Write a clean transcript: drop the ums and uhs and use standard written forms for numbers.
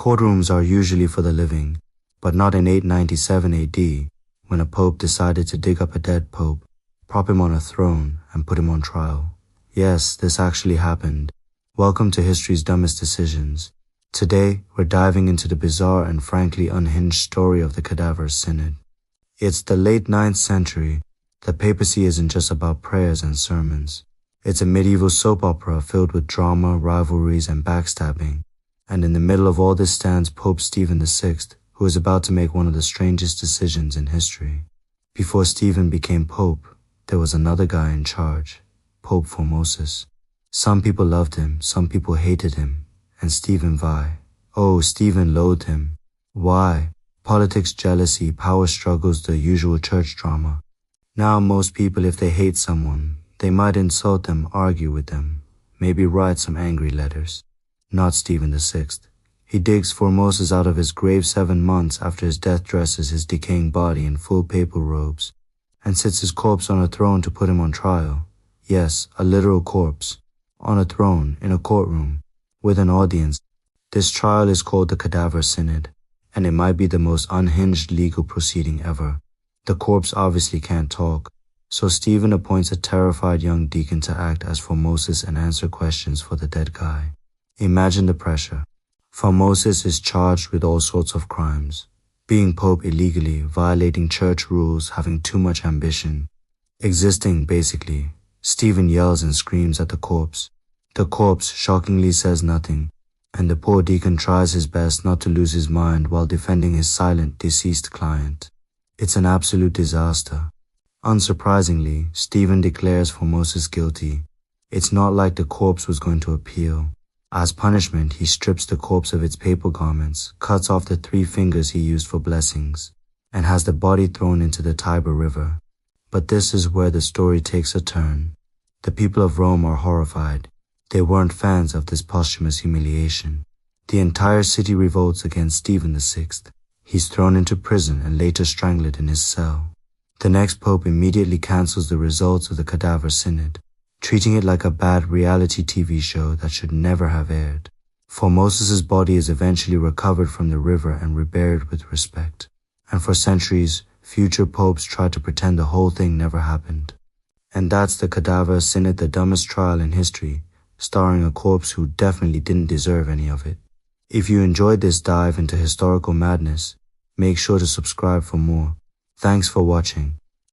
Courtrooms are usually for the living, but not in 897 AD, when a pope decided to dig up a dead pope, prop him on a throne, and put him on trial. Yes, this actually happened. Welcome to history's dumbest decisions. Today, we're diving into the bizarre and frankly unhinged story of the Cadavar Synod. It's the late 9th century. The papacy isn't just about prayers and sermons. It's a medieval soap opera filled with drama, rivalries, and backstabbing. And in the middle of all this stands Pope Stephen VI, who is about to make one of the strangest decisions in history. Before Stephen became pope, there was another guy in charge, Pope Formosus. Some people loved him, some people hated him, and Stephen Vi. Oh, Stephen loathed him. Why? Politics, jealousy, power struggles, the usual church drama. Now most people, if they hate someone, they might insult them, argue with them, maybe write some angry letters. Not Stephen VI. He digs Formosus out of his grave 7 months after his death, dresses his decaying body in full papal robes, and sits his corpse on a throne to put him on trial. Yes, a literal corpse. On a throne, in a courtroom, with an audience. This trial is called the Cadavar Synod, and it might be the most unhinged legal proceeding ever. The corpse obviously can't talk, so Stephen appoints a terrified young deacon to act as Formosus and answer questions for the dead guy. Imagine the pressure. Formosus is charged with all sorts of crimes. Being pope illegally, violating church rules, having too much ambition. Existing, basically. Stephen yells and screams at the corpse. The corpse shockingly says nothing, and the poor deacon tries his best not to lose his mind while defending his silent, deceased client. It's an absolute disaster. Unsurprisingly, Stephen declares Formosus guilty. It's not like the corpse was going to appeal. As punishment, he strips the corpse of its papal garments, cuts off the 3 fingers he used for blessings, and has the body thrown into the Tiber River. But this is where the story takes a turn. The people of Rome are horrified. They weren't fans of this posthumous humiliation. The entire city revolts against Stephen VI. He's thrown into prison and later strangled in his cell. The next pope immediately cancels the results of the Cadavar Synod, treating it like a bad reality TV show that should never have aired. Formosus's body is eventually recovered from the river and reburied with respect. And for centuries, future popes tried to pretend the whole thing never happened. And that's the Cadavar Synod, the dumbest trial in history, starring a corpse who definitely didn't deserve any of it. If you enjoyed this dive into historical madness, make sure to subscribe for more. Thanks for watching.